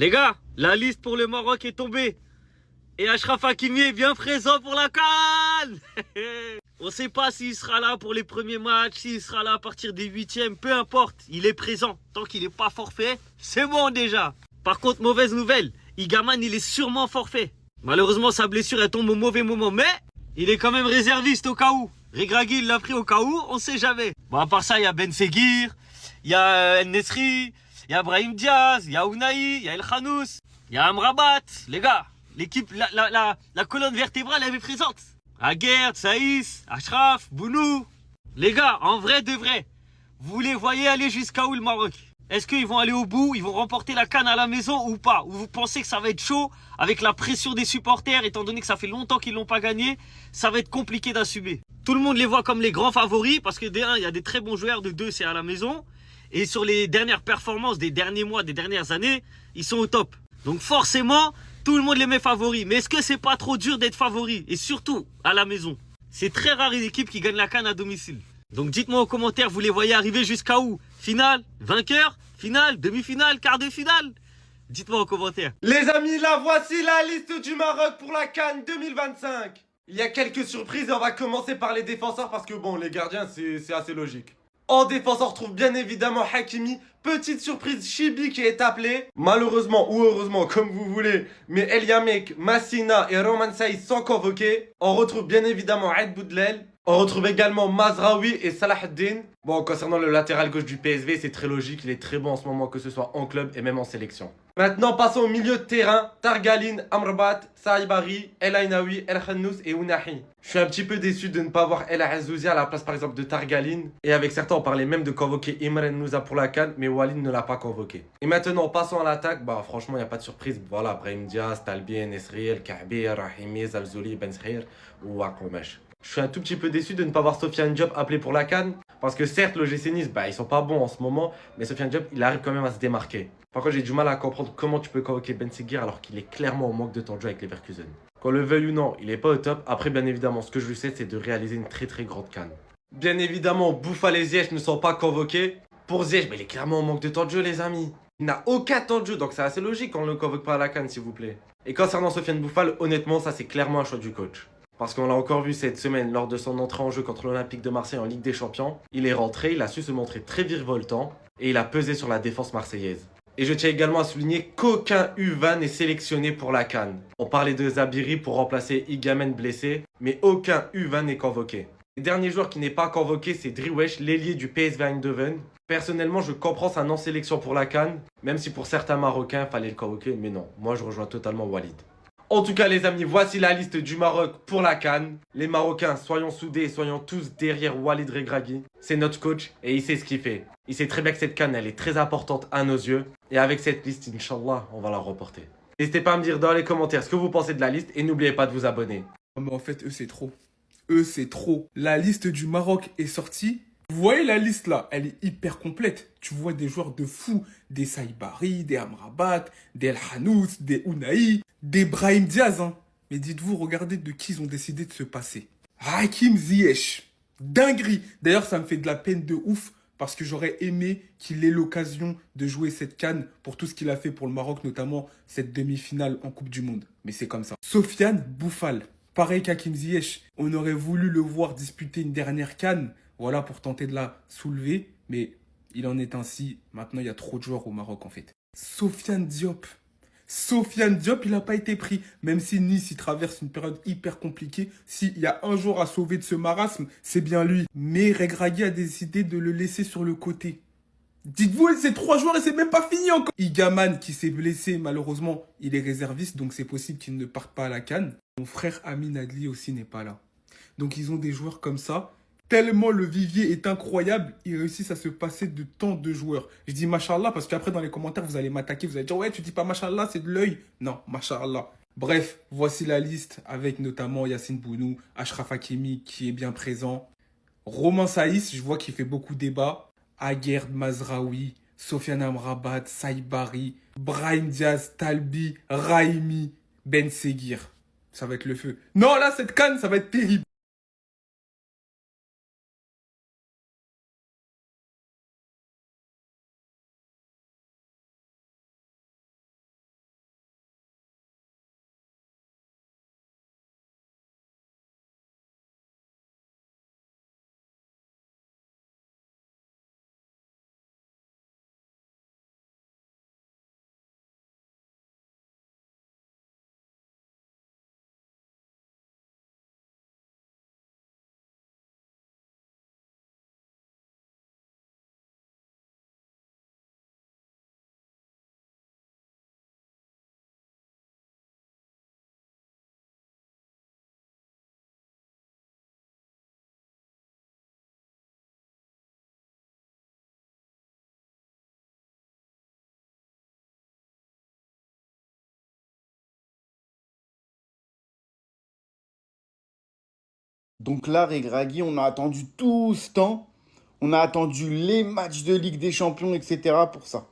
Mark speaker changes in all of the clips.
Speaker 1: Les gars, la liste pour le Maroc est tombée. Et Achraf Hakimi est bien présent pour la CAN. On ne sait pas s'il sera là pour les premiers matchs, s'il sera là à partir des huitièmes, peu importe, il est présent. Tant qu'il n'est pas forfait, c'est bon déjà. Par contre, mauvaise nouvelle, Igaman il est sûrement forfait. Malheureusement, sa blessure elle tombe au mauvais moment, mais il est quand même réserviste au cas où. Regragui il l'a pris au cas où, on sait jamais. Bon, à part ça, il y a Ben Seguir, il y a El Nesri, il y a Brahim Diaz, il y a Ounahi, il y a El Khanous, il y a Amrabat. Les gars, l'équipe, la colonne vertébrale elle est présente. Aguerd, Saïs, Achraf, Bounou. Les gars, en vrai de vrai, vous les voyez aller jusqu'à où le Maroc? Est-ce qu'ils vont aller au bout? Ils vont remporter la CAN à la maison ou pas? Ou vous pensez que ça va être chaud avec la pression des supporters, étant donné que ça fait longtemps qu'ils l'ont pas gagné? Ça va être compliqué d'assumer. Tout le monde les voit comme les grands favoris parce que de 1, il y a des très bons joueurs, de 2, c'est à la maison. Et sur les dernières performances des derniers mois, des dernières années, ils sont au top. Donc forcément, tout le monde les met favoris. Mais est-ce que c'est pas trop dur d'être favori? Et surtout, à la maison. C'est très rare une équipe qui gagne la CAN à domicile. Donc dites-moi en commentaire, vous les voyez arriver jusqu'à où? Finale? Vainqueur? Finale? Demi-finale? Quart de finale? Dites-moi en commentaire.
Speaker 2: Les amis, là voici la liste du Maroc pour la CAN 2025. Il y a quelques surprises et on va commencer par les défenseurs parce que bon, les gardiens c'est assez logique. En défense, on retrouve bien évidemment Hakimi. Petite surprise, Chibi qui est appelé. Malheureusement ou heureusement, comme vous voulez. Mais El Yamek, Massina et Roman Saïs sont convoqués. On retrouve bien évidemment Aïd Boudlel. On retrouve également Mazraoui et Salah Eddine. Bon, concernant le latéral gauche du PSV, c'est très logique. Il est très bon en ce moment, que ce soit en club et même en sélection. Maintenant, passons au milieu de terrain. Targaline, Amrabat, Saïbari, El Ainaoui, El Khannous et Ounahi. Je suis un petit peu déçu de ne pas voir El Azouzi à la place par exemple de Targaline. Et avec certains, on parlait même de convoquer Imran Nouza pour la CAN, mais Walid ne l'a pas convoqué. Et maintenant, passons à l'attaque. Bah franchement, il n'y a pas de surprise. Voilà, Brahim Diaz, Talbi, Nesri, El Kaabi, Rahimi, Zalzouli, Ben Skhir ou Akomesh. Je suis un tout petit peu déçu de ne pas voir Sofiane Diop appelé pour la CAN. Parce que certes, le GC Nice, bah, ils sont pas bons en ce moment. Mais Sofiane Diop, il arrive quand même à se démarquer. Par contre, j'ai du mal à comprendre comment tu peux convoquer Ben Seguir alors qu'il est clairement en manque de temps de jeu avec les Leverkusen. Qu'on le veuille ou non, il est pas au top. Après, bien évidemment, ce que je lui sais, c'est de réaliser une très très grande CAN. Bien évidemment, Bouffal et Ziyech ne sont pas convoqués. Pour Ziyech, mais il est clairement en manque de temps de jeu, les amis. Il n'a aucun temps de jeu, donc c'est assez logique qu'on ne le convoque pas à la CAN, s'il vous plaît. Et concernant Sofiane Bouffal, honnêtement, ça c'est clairement un choix du coach. Parce qu'on l'a encore vu cette semaine lors de son entrée en jeu contre l'Olympique de Marseille en Ligue des Champions. Il est rentré, il a su se montrer très virevoltant et il a pesé sur la défense marseillaise. Et je tiens également à souligner qu'aucun U20 n'est sélectionné pour la CAN. On parlait de Zabiri pour remplacer Igamen blessé, mais aucun U20 n'est convoqué. Le dernier joueur qui n'est pas convoqué, c'est Driwesh, l'ailier du PSV Eindhoven. Personnellement, je comprends sa non-sélection pour la CAN, même si pour certains Marocains, il fallait le convoquer, mais non, moi je rejoins totalement Walid. En tout cas les amis, voici la liste du Maroc pour la CAN. Les Marocains, soyons soudés et soyons tous derrière Walid Regragui. C'est notre coach et il sait ce qu'il fait. Il sait très bien que cette CAN, elle est très importante à nos yeux. Et avec cette liste, Inch'Allah, on va la remporter. N'hésitez pas à me dire dans les commentaires ce que vous pensez de la liste et n'oubliez pas de vous abonner.
Speaker 3: Non, mais en fait, eux, c'est trop. Eux, c'est trop. La liste du Maroc est sortie. Vous voyez la liste là, elle est hyper complète. Tu vois des joueurs de fou, des Saïbari, des Amrabat, des El Khanous, des Ounahi, des Brahim Diaz. Hein. Mais dites-vous, regardez de qui ils ont décidé de se passer. Hakim Ziyech. Dinguerie. D'ailleurs, ça me fait de la peine de ouf parce que j'aurais aimé qu'il ait l'occasion de jouer cette CAN pour tout ce qu'il a fait pour le Maroc, notamment cette demi-finale en Coupe du Monde. Mais c'est comme ça. Sofiane Bouffal. Pareil qu'Hakim Ziyech. On aurait voulu le voir disputer une dernière CAN. Voilà, pour tenter de la soulever. Mais il en est ainsi. Maintenant, il y a trop de joueurs au Maroc, en fait. Sofiane Diop. Sofiane Diop, il n'a pas été pris. Même si Nice, il traverse une période hyper compliquée. S'il y a un joueur à sauver de ce marasme, c'est bien lui. Mais Regragui a décidé de le laisser sur le côté. Dites-vous, c'est 3 joueurs et c'est même pas fini encore. Igaman, qui s'est blessé, malheureusement, il est réserviste. Donc, c'est possible qu'il ne parte pas à la CAN. Mon frère Amin Adli aussi n'est pas là. Donc, ils ont des joueurs comme ça. Tellement le vivier est incroyable, ils réussissent à se passer de tant de joueurs. Je dis Machallah parce qu'après dans les commentaires, vous allez m'attaquer, vous allez dire « Ouais, tu dis pas Machallah, c'est de l'œil ». Non, Machallah. Bref, voici la liste avec notamment Yacine Bounou, Achraf Hakimi qui est bien présent. Romain Saïs, je vois qu'il fait beaucoup débat. Aguerd Mazraoui, Sofiane Amrabat, Saïbari, Brahim Diaz, Talbi, Rahimi, Ben Seguir. Ça va être le feu. Non, là, cette CAN, ça va être terrible.
Speaker 4: Donc là, Regragui, on a attendu tout ce temps. On a attendu les matchs de Ligue des Champions, etc. pour ça.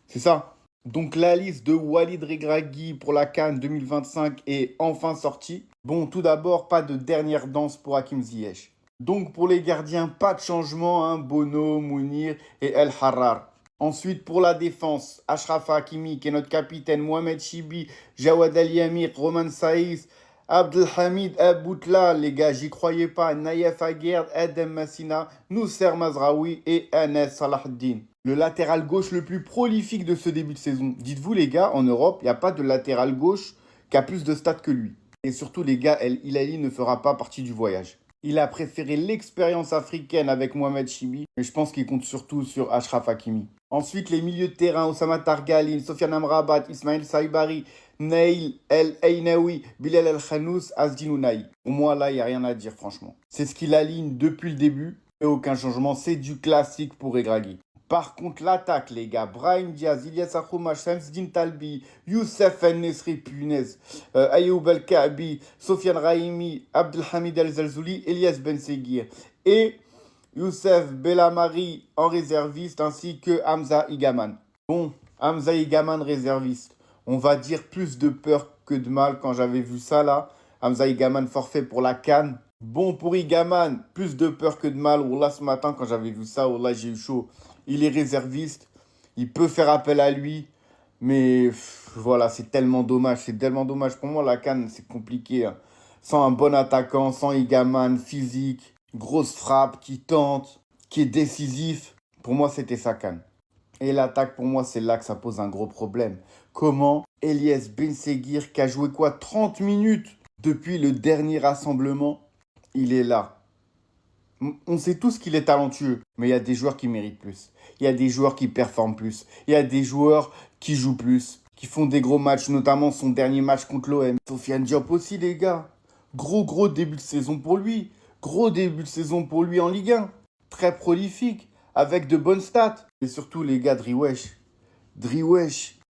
Speaker 4: C'est ça. Donc la liste de Walid Regragui pour la CAN 2025 est enfin sortie. Bon, tout d'abord, pas de dernière danse pour Hakim Ziyech. Donc pour les gardiens, pas de changement, hein, Bono, Mounir et El Harrar. Ensuite, pour la défense, Achraf Hakimi, qui est notre capitaine, Mohamed Chibi, Jawad Ali Amir, Roman Saïs, Abdelhamid Aboutlal, les gars, j'y croyais pas, Naïef Aguerd, Adem Massina, Nousser Mazraoui et Anes Salahdin. Le latéral gauche le plus prolifique de ce début de saison. Dites-vous, les gars, en Europe, il n'y a pas de latéral gauche qui a plus de stats que lui. Et surtout, les gars, El Hilali ne fera pas partie du voyage. Il a préféré l'expérience africaine avec Mohamed Chibi, mais je pense qu'il compte surtout sur Achraf Hakimi. Ensuite, les milieux de terrain, Oussama Targalin, Sofiane Amrabat, Ismail Saibari, Nail El Ainaoui, Bilal El Khanous, Asdin Ounaï. Pour moi, là, il n'y a rien à dire, franchement. C'est ce qu'il aligne depuis le début, et aucun changement, c'est du classique pour Regragui. Par contre, l'attaque, les gars, Brahim Diaz, Ilyas Akhoumach, Shamsdin Talbi, Youssef El-Nesri, punaise, Ayoub El-Kaabi, Sofiane Rahimi, Abdelhamid El-Zalzouli, Elias Ben Seguir et Youssef Bellamari en réserviste, ainsi que Hamza Igaman. Bon, Hamza Igaman réserviste, on va dire plus de peur que de mal quand j'avais vu ça là. Hamza Igaman forfait pour la CAN. Bon, pour Igaman, plus de peur que de mal. Wallah, ce matin, quand j'avais vu ça, wallah, j'ai eu chaud. Il est réserviste, il peut faire appel à lui, mais voilà, c'est tellement dommage. C'est tellement dommage. Pour moi, la CAN, c'est compliqué, hein. Sans un bon attaquant, sans Igaman, physique, grosse frappe, qui tente, qui est décisif. Pour moi, c'était sa CAN. Et l'attaque, pour moi, c'est là que ça pose un gros problème. Comment Elias Ben Seguir, qui a joué quoi, 30 minutes depuis le dernier rassemblement, il est là. On sait tous qu'il est talentueux, mais il y a des joueurs qui méritent plus. Il y a des joueurs qui performent plus. Il y a des joueurs qui jouent plus, qui font des gros matchs, notamment son dernier match contre l'OM. Sofiane Diop aussi, les gars. Gros début de saison pour lui. Gros début de saison pour lui en Ligue 1. Très prolifique, avec de bonnes stats. Et surtout, les gars, Driwesh,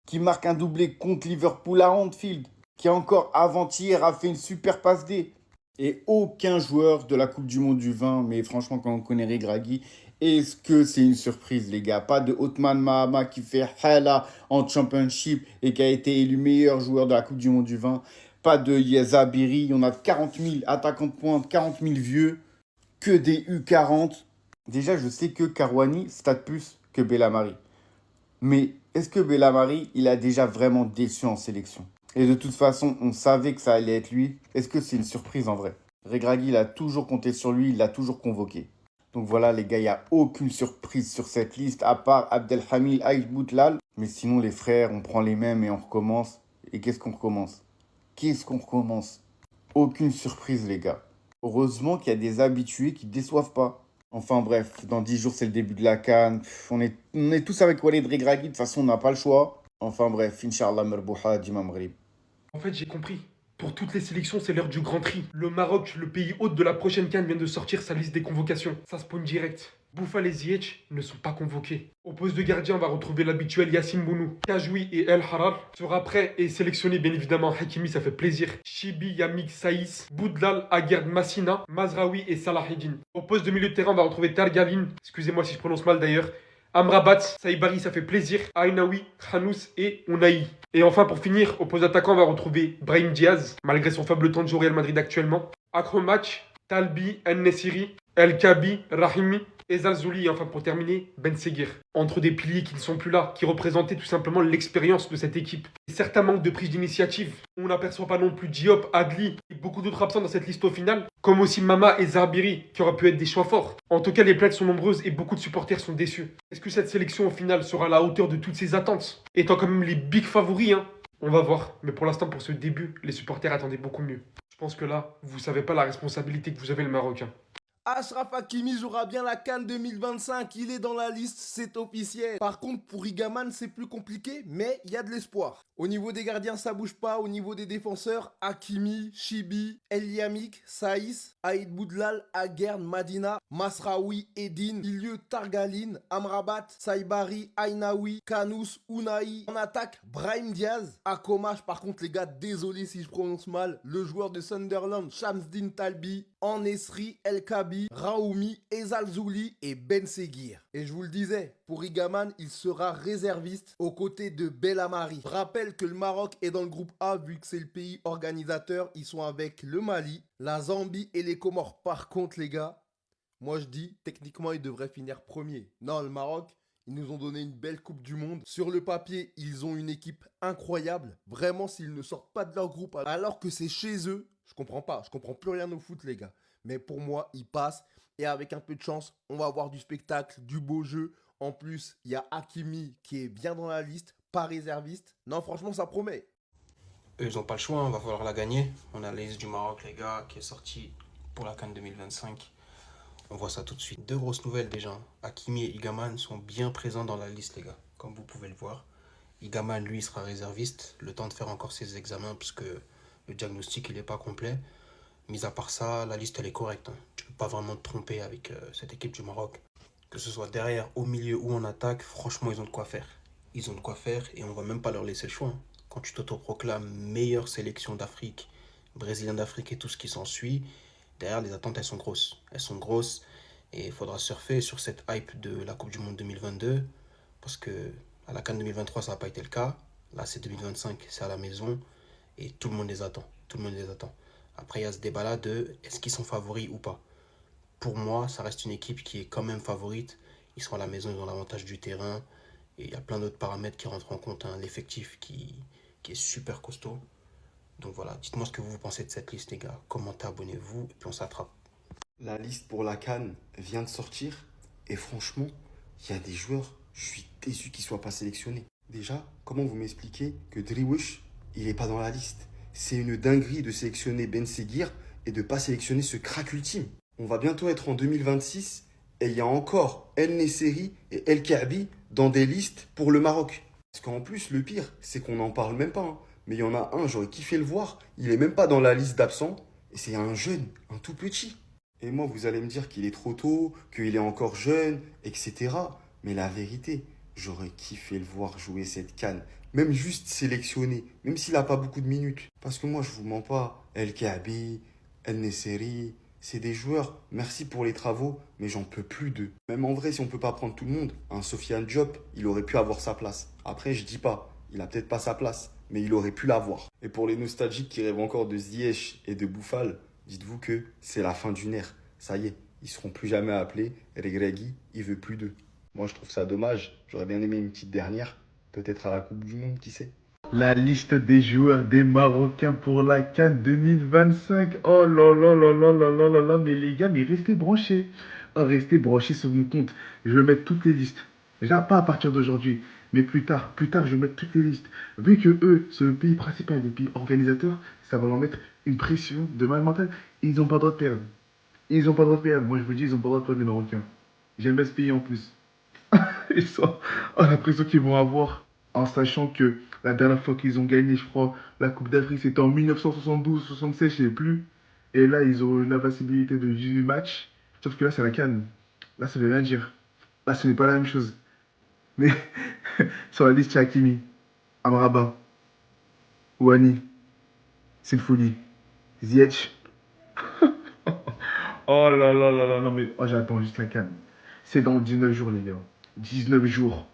Speaker 4: qui marque un doublé contre Liverpool à Anfield, qui encore avant-hier a fait une super passe D. Et aucun joueur de la Coupe du Monde du 20, mais franchement, quand on connaît Regragui, est-ce que c'est une surprise, les gars? Pas de Othman Mahama qui fait hala en Championship et qui a été élu meilleur joueur de la Coupe du Monde du 20. Pas de Yeza Biri. On a 40 000 attaquants de pointe, 40 000 vieux, que des U40. Déjà, je sais que Karouani stat plus que Bellamari. Mais est-ce que Bellamari, il a déjà vraiment déçu en sélection? Et de toute façon, on savait que ça allait être lui. Est-ce que c'est une surprise en vrai? Regragui, il a toujours compté sur lui, il l'a toujours convoqué. Donc voilà, les gars, il n'y a aucune surprise sur cette liste, à part Abdelhamid Aït-Boutlal. Mais sinon, les frères, on prend les mêmes et on recommence. Et qu'est-ce qu'on recommence? Aucune surprise, les gars. Heureusement qu'il y a des habitués qui ne déçoivent pas. Enfin bref, dans 10 jours, c'est le début de la CAN. On est tous avec Walid Regragui, de toute façon, on n'a pas le choix. Enfin bref, Inch'Allah, Merbouha, Dima Maghrib.
Speaker 5: En fait, j'ai compris. Pour toutes les sélections, c'est l'heure du grand tri. Le Maroc, le pays hôte de la prochaine CAN, vient de sortir sa liste des convocations. Ça spawn direct. Boufal et Ziyech ne sont pas convoqués. Au poste de gardien, on va retrouver l'habituel Yassine Bounou. Kajoui et El Harar sera prêt et sélectionné bien évidemment. Hakimi, ça fait plaisir. Chibi, Yamik, Saïs, Boudlal, Aguerd, Massina, Mazraoui et Salaheddin. Au poste de milieu de terrain, on va retrouver Targalin. Excusez-moi si je prononce mal d'ailleurs. Amrabat, Saibari, ça fait plaisir. Ainaoui, Khanous et Ounaï. Et enfin, pour finir, au poste d'attaquant, on va retrouver Brahim Diaz, malgré son faible temps de jeu au Real Madrid actuellement. Akhoumach, Talbi, El-Nesiri, El-Kabi, Rahimi et Zalzouli. Et enfin, pour terminer, Ben Seguir. Entre des piliers qui ne sont plus là, qui représentaient tout simplement l'expérience de cette équipe. Et certains manques de prise d'initiative. On n'aperçoit pas non plus Diop, Adli et beaucoup d'autres absents dans cette liste au final, comme aussi Mama et Zarbiri, qui auraient pu être des choix forts. En tout cas, les plaintes sont nombreuses et beaucoup de supporters sont déçus. Est-ce que cette sélection au final sera à la hauteur de toutes ces attentes? Étant quand même les big favoris, hein. On va voir. Mais pour l'instant, pour ce début, les supporters attendaient beaucoup mieux. Je pense que là, vous savez pas la responsabilité que vous avez le Maroc, hein.
Speaker 6: Achraf Hakimi jouera bien la CAN 2025, il est dans la liste, c'est officiel. Par contre, pour Igaman, c'est plus compliqué, mais il y a de l'espoir. Au niveau des gardiens, ça bouge pas. Au niveau des défenseurs, Hakimi, Chibi, Eliamik, Saïs, Aïd Boudlal, Aguerd, Madina, Masraoui, Edine, milieu Targalin, Amrabat, Saibari, Ainaoui, Khanous, Ounaï. En attaque, Brahim Diaz, Akhoumach. Par contre, les gars, désolé si je prononce mal, le joueur de Sunderland, Shamsdin Talbi, En-Nesyri, El Kabi, Raoumi, Ezalzouli et Ben Seguir. Et je vous le disais, pour Igaman, il sera réserviste aux côtés de Belhamari. Je rappelle que le Maroc est dans le groupe A vu que c'est le pays organisateur. Ils sont avec le Mali, la Zambie et les Comores. Par contre, les gars, moi je dis, techniquement, ils devraient finir premier. Non, le Maroc, ils nous ont donné une belle Coupe du Monde. Sur le papier, ils ont une équipe incroyable. Vraiment, s'ils ne sortent pas de leur groupe alors que c'est chez eux, je comprends pas. Je comprends plus rien au foot, les gars. Mais pour moi, ils passent. Et avec un peu de chance, on va avoir du spectacle, du beau jeu. En plus, il y a Hakimi qui est bien dans la liste, pas réserviste. Non, franchement, ça promet.
Speaker 7: Eux, ils n'ont pas le choix, hein, va falloir la gagner. On a la liste du Maroc, les gars, qui est sortie pour la CAN 2025. On voit ça tout de suite. Deux grosses nouvelles déjà. Hakimi et Igaman sont bien présents dans la liste, les gars, comme vous pouvez le voir. Igaman, lui, sera réserviste. Le temps de faire encore ses examens, parce que le diagnostic, il n'est pas complet. Mis à part ça, la liste, elle est correcte. Hein. Tu ne peux pas vraiment te tromper avec cette équipe du Maroc. Que ce soit derrière, au milieu ou en attaque, franchement, ils ont de quoi faire. Ils ont de quoi faire et on ne va même pas leur laisser le choix. Hein. Quand tu t'autoproclames meilleure sélection d'Afrique, brésilien d'Afrique et tout ce qui s'ensuit, derrière, les attentes, elles sont grosses. Elles sont grosses et il faudra surfer sur cette hype de la Coupe du Monde 2022 parce que à la CAN 2023, ça n'a pas été le cas. Là, c'est 2025, c'est à la maison et tout le monde les attend. Tout le monde les attend. Après, il y a ce débat-là de est-ce qu'ils sont favoris ou pas. Pour moi, ça reste une équipe qui est quand même favorite. Ils sont à la maison, ils ont l'avantage du terrain. Et il y a plein d'autres paramètres qui rentrent en compte. Hein. L'effectif qui est super costaud. Donc voilà, dites-moi ce que vous pensez de cette liste, les gars. Commentez, abonnez-vous, et puis on s'attrape.
Speaker 4: La liste pour la CAN vient de sortir. Et franchement, il y a des joueurs, je suis déçu qu'ils ne soient pas sélectionnés. Déjà, comment vous m'expliquez que Driouech, il n'est pas dans la liste? C'est une dinguerie de sélectionner Ben Seguir et de ne pas sélectionner ce crack ultime. On va bientôt être en 2026 et il y a encore En-Nesyri et El Kaabi dans des listes pour le Maroc. Parce qu'en plus, le pire, c'est qu'on n'en parle même pas. Hein. Mais il y en a un, j'aurais kiffé le voir. Il n'est même pas dans la liste d'absents. Et c'est un jeune, un tout petit. Et moi, vous allez me dire qu'il est trop tôt, qu'il est encore jeune, etc. Mais la vérité, j'aurais kiffé le voir jouer cette CAN. Même juste sélectionné, même s'il n'a pas beaucoup de minutes. Parce que moi, je vous mens pas. El Kaabi, En-Nesyri, c'est des joueurs, merci pour les travaux, mais j'en peux plus d'eux. Même en vrai, si on peut pas prendre tout le monde, un Sofiane Diop, il aurait pu avoir sa place. Après, je dis pas, il a peut-être pas sa place, mais il aurait pu l'avoir. Et pour les nostalgiques qui rêvent encore de Ziyech et de Boufal, dites-vous que c'est la fin d'une ère. Ça y est, ils seront plus jamais appelés. Regragui, il veut plus d'eux. Moi, je trouve ça dommage. J'aurais bien aimé une petite dernière. Peut-être à la Coupe du Monde, qui sait.
Speaker 8: La liste des joueurs des Marocains pour la CAN 2025. Oh là là là là là là là là. Mais les gars, mais restez branchés. Oh, restez branchés sur mon compte. Je vais mettre toutes les listes. Déjà, pas à partir d'aujourd'hui, mais plus tard, je vais mettre toutes les listes. Vu que eux, c'est le pays principal, le pays organisateur, ça va leur mettre une pression de mal mental. Ils n'ont pas le droit de perdre. Ils n'ont pas le droit de perdre. Moi, je vous dis, ils n'ont pas le droit de perdre les Marocains. J'aime bien ce pays en plus. Ils sont... Oh, la pression qu'ils vont avoir en sachant que la dernière fois qu'ils ont gagné, je crois, la Coupe d'Afrique, c'était en 1972, 76, je sais plus. Et là, ils ont une invincibilité de 18 matchs. Sauf que là, c'est la CAN. Là, ça veut rien dire. Là, ce n'est pas la même chose. Mais sur la liste, il y a Hakimi, Amrabat, Ouani, c'est une folie. Ziyech. Oh là là là là, non mais oh, j'attends juste la CAN. C'est dans 19 jours, les gars. 19 jours.